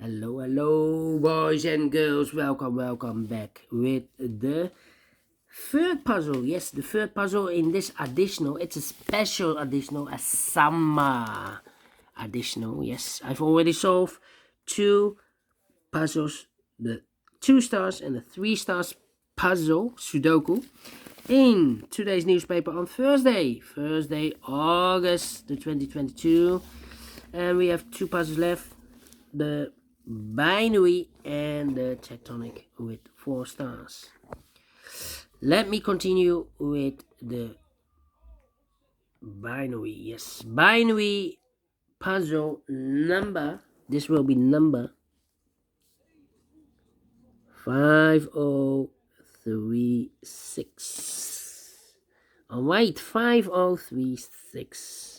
Hello, boys and girls. Welcome back with the third puzzle. Yes, the third puzzle in this additional. It's a special additional, a summer additional. Yes, I've already solved two puzzles, the 2 stars and the 3 stars puzzle, Sudoku, in today's newspaper on Thursday, August the 2022. And we have 2 puzzles left. The binary and the tectonic with 4 stars. Let me continue with the binary. Yes, binary puzzle number. This will be number 5036. Alright, 5036.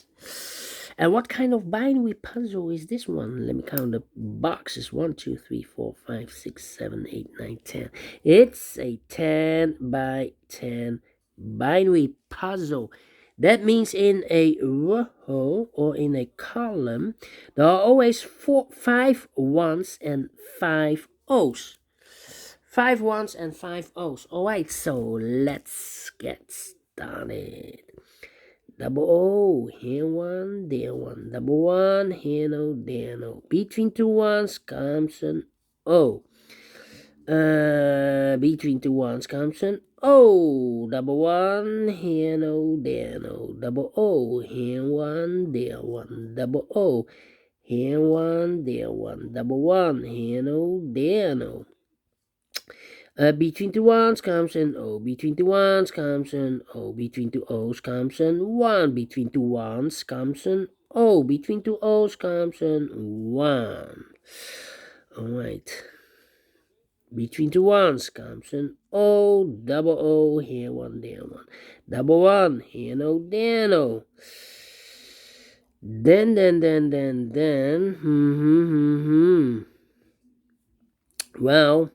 And what kind of binary puzzle is this one? Let me count the boxes. 1, 2, 3, 4, 5, 6, 7, 8, 9, 10. It's a 10 by 10 binary puzzle. That means in a row or in a column, there are always 5 ones and 5 O's. 5 ones and 5 O's. Alright, so let's get started. Double O, here one, there one. Double one, here no, there no. Between 2 ones comes an O. Between 2 ones comes an O. Double one, here no, there no. Double O, here one, there one. Double O, here one, there one. Double one, here no, there no. Between 2 ones comes an O. Between 2 ones comes an O. Between 2 O's comes an 1. Between 2 ones comes an O. Between 2 O's comes an 1. Alright. Between 2 ones comes an O. Double O. Here one, there one. Double one. Here no, there no. Then. Well,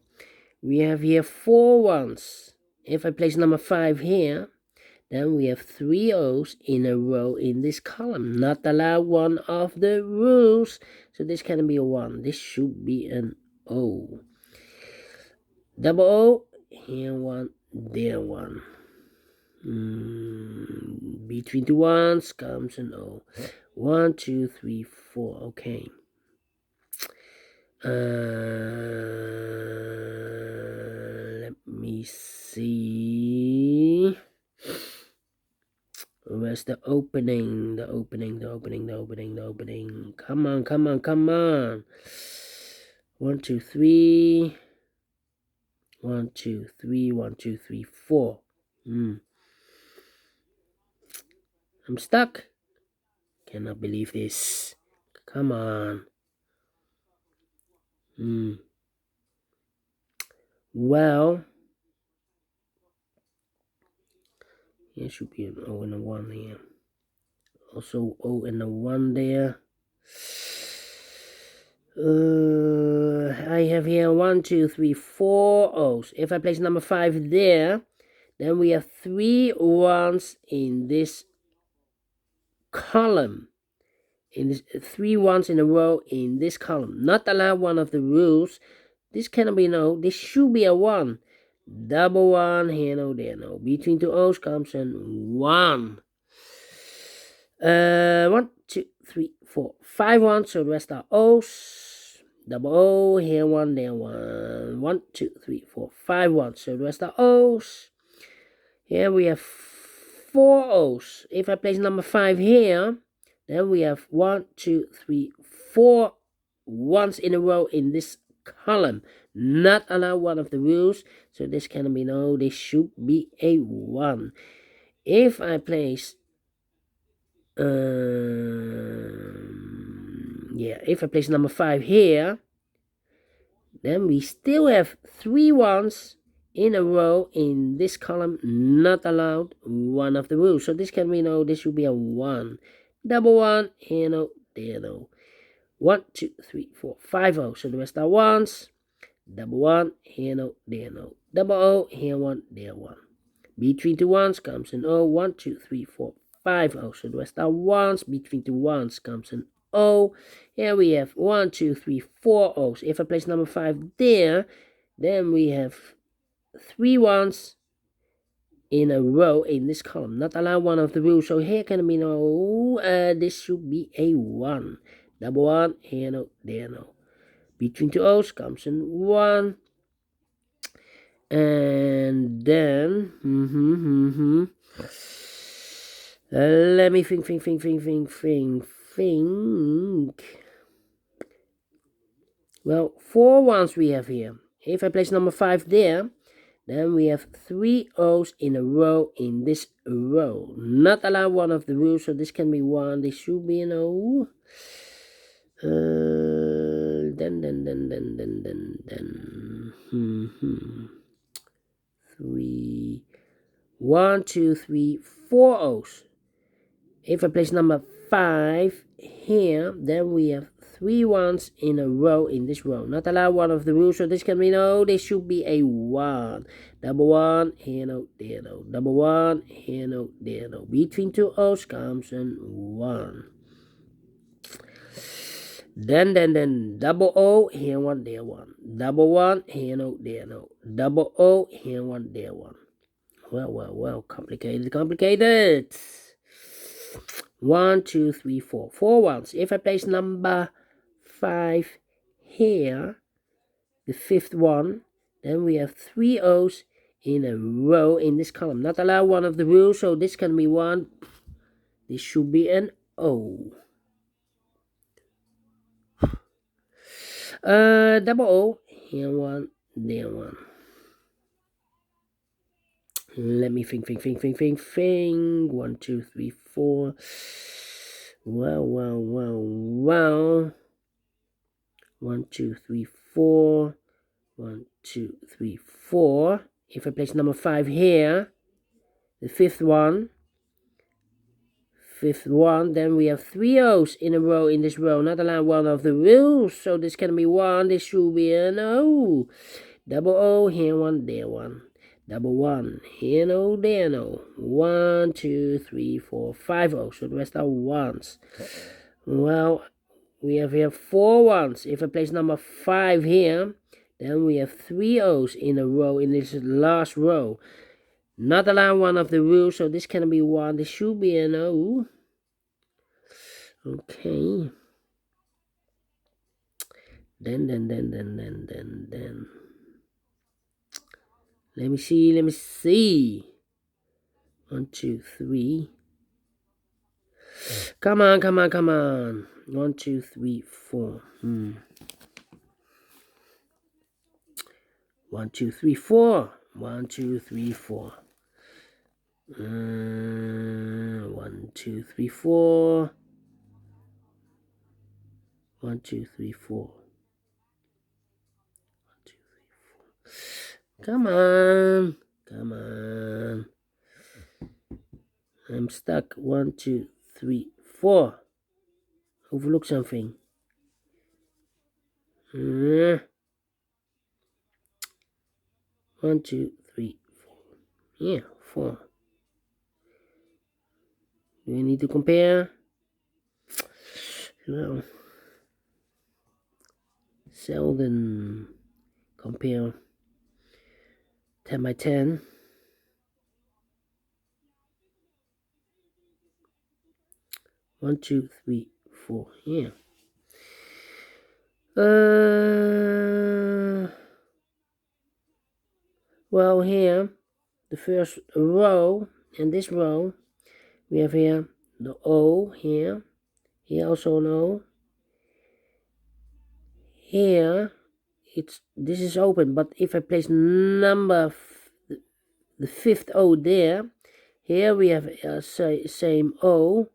we have here 4 ones. If I place number 5 here, then we have 3 O's in a row in this column. Not allowed, one of the rules. So this can be a 1. This should be an O. Double O, here 1, there 1. Between 2 ones comes an O. 1, 2, 3, 4. Okay. Let me see. Where's the opening? The opening. Come on. 1, 2, 3. 1, 2, 3. 1, 2, 3, 4. I'm stuck. Cannot believe this. Come on. Well, here should be an O and a 1 here. Also O and a 1 there. I have here 1, 2, 3, 4 O's. If I place number 5 there, then we have 3 ones in this column. In this 3 ones in a row in this column. Not allowed, one of the rules. This cannot be an O. This should be a 1. Double 1, here no, there no. Between 2 O's comes an 1. 1, 2, 3, 4, 5 ones. So the rest are O's. Double O, here 1, there 1. 1, 2, 3, 4, 5 ones. So the rest are O's. Here we have 4 O's. If I place number 5 here, then we have 1, 2, 3, 4 ones in a row in this column. Not allowed, one of the rules. So this cannot be no. This should be a 1. If I place if I place number 5 here, then we still have 3 ones in a row in this column. Not allowed, one of the rules. So this can be no. This should be a 1. Double 1, here no, there no. 1, 2, 3, 4, 5 O. So the rest are 1s. Double 1, here no, there no. Double O, here 1, there 1. Between 2 ones comes an O. 1, 2, 3, 4, 5 O. So the rest are 1s. Between 2 ones comes an O. Here we have 1, 2, 3, 4 O's. If I place number 5 there, then we have 3 ones in a row in this column. Not allow one of the rules. So here can be no, this should be a 1. Double 1, here no, there no. Between 2 O's comes in 1. And then, let me think. Well, 4 ones we have here. If I place number 5 there, then we have 3 O's in a row in this row. Not allow one of the rules, so this can be 1. This should be an O. Then. 3. 1, 2, 3, 4 O's. If I place number 5 here, then we have 3 ones in a row in this row. Not allow one of the rules, so this can be no. This should be a 1. Double 1, here no, there no. Double 1, here no, there no. Between 2 O's comes in 1. Then double O, here 1, there 1. Double 1, here no, there no. Double O, here 1, there 1. Well, complicated. 1, 2, 3, 4. 4 ones. If I place number 5 here, the 5th one, then we have 3 O's in a row in this column. Not allow one of the rules, so this can be 1. This should be an O. Double O, here 1, there 1. Let me think. 1, 2, 3, 4. Well. 1, 2, 3, 4. 1, 2, 3, 4. If I place number 5 here, the 5th one, then we have 3 O's in a row in this row. Not allow one of the rules, so this can be 1. This should be an O. Double O, here 1, there 1. Double 1, here no, there no. 1, 2, 3, 4, 5 O's. So the rest are 1s. Well, we have here 4 ones. If I place number 5 here, then we have 3 O's in a row in this last row. Not allow one of the rules, so this can be 1. This should be an O. Okay. Then. Let me see. 1, 2, 3. Come on. 1, 2, 3, 4. 1, 2, 3, 4. 1, 2, 3, 4. 1, 2, 3, 4. 1, 2, 3, 4. 1, 2, 3, 4. Come on. I'm stuck. 1, 2, 3, 4. Overlook something. 1, 2, 3, 4. Yeah, 4. Do we need to compare? Well, seldom compare 10 by 10. 1, 2, 3, 4. Yeah. Well, here, the first row, and this row, we have here the O here. Here also an O. Here, this is open, but if I place number the 5th O there, here we have same O,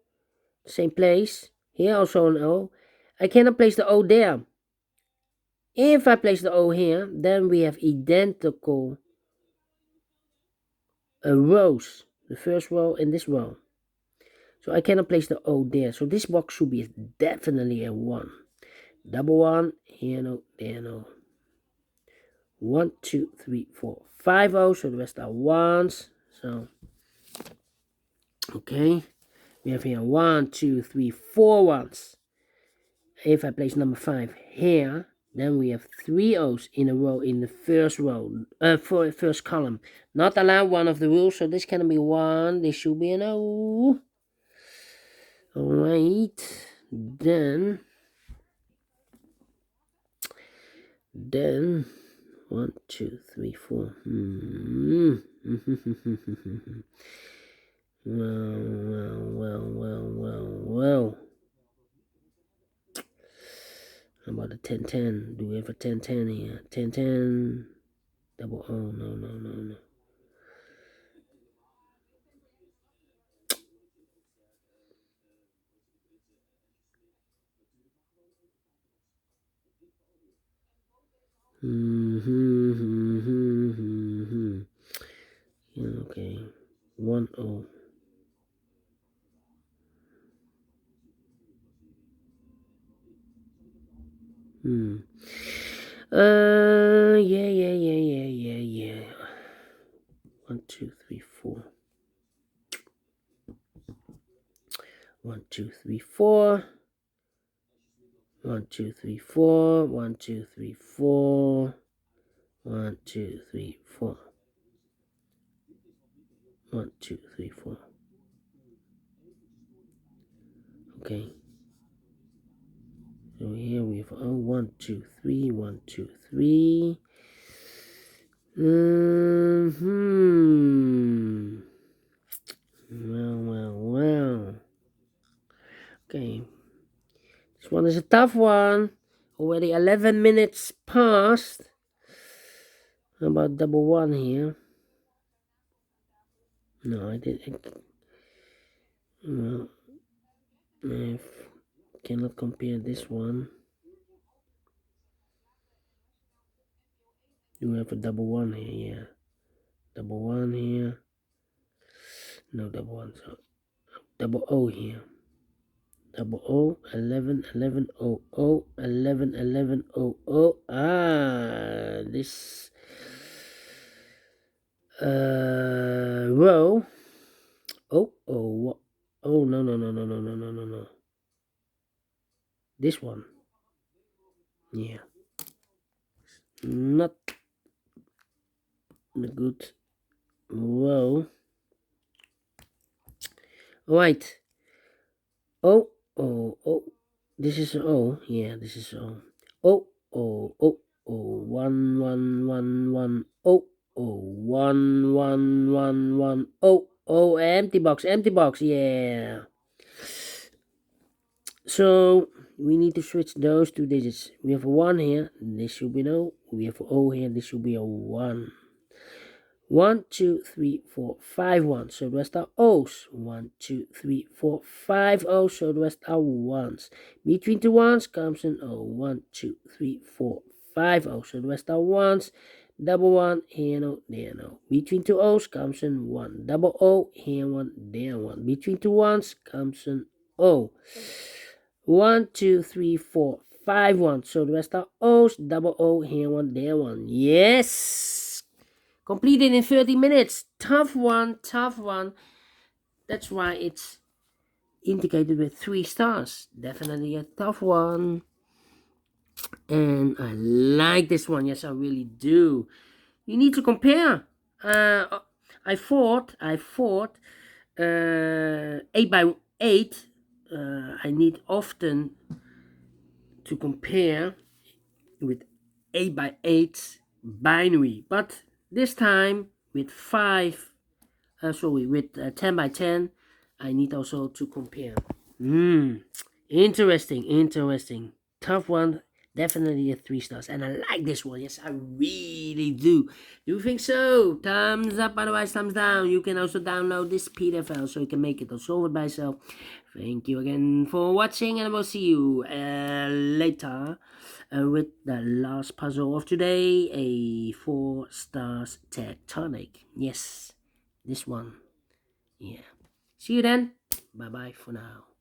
same place. Here also an O. I cannot place the O there. If I place the O here, then we have identical rows. The first row and this row. So I cannot place the O there. So this box should be definitely a 1. Double 1, here no, there no. 1, 2, 3, 4, 5 O's. So the rest are 1s. So, okay. We have here 1, 2, 3, 4 1s. if I place number 5 here, then we have 3 O's in a row in the first row, for first column. Not allowed, one of the rules, so this can be 1, this should be an O. Alright, then 1, 2, 3, 4. Well. How about a 10-10? Do we have a 10-10 here? 10-10. Double O. No. Yeah, okay. 1 O. Yeah. 1, 2, 3, 4. 1, 2, 3, 4. 1, 2, 3, 4. 1, 2, 3, 4. 1, 2, 3, 4. 1, 2, 3, 4. Okay. So here we have 1, 2, 3. 1, 2, 3. Well. Okay. This one is a tough one. Already 11 minutes past. How about double 1 here? No, I didn't. No, I cannot compare this one. You have a double 1 here, yeah. Double 1 here. No double 1, so double O here. Double O, 11, 11, O, O, 11, 11, O, O. This row. No. This one. Yeah. Not a good row. Right. Oh. This is O. Yeah, this is O. Oh. 1. Oh. 1. Oh. Empty box. Yeah. So we need to switch those 2 digits. We have a 1 here. This should be no. We have an O here. This should be a 1. 1, 2, 3, 4, 5 ones. So the rest are O's. 1, 2, 3, 4, 5 O's. So the rest are ones. Between two ones comes an O. 1, 2, 3, 4, 5 O's. So the rest are ones. Double 1, here no, there no. Between two O's comes an 1. Double O, here 1, there 1. Between two ones comes an O. 1, 2, 3, 4, 5 ones. So the rest are O's. Double O, here 1, there 1. Yes! Completed in 30 minutes. Tough one. That's why it's indicated with 3 stars. Definitely a tough one. And I like this one. Yes, I really do. You need to compare. I fought 8 by 8. I need often to compare with 8 by 8 binary. But this time with 10 by 10, I need also to compare. Interesting. Tough one. Definitely a 3 stars. And I like this one. Yes, I really do. You think so? Thumbs up, otherwise thumbs down. You can also download this PDF file so you can make it or solve it by yourself. Thank you again for watching, and I will see you later with the last puzzle of today, a 4 stars tectonic. Yes, this one. Yeah. See you then. Bye bye for now.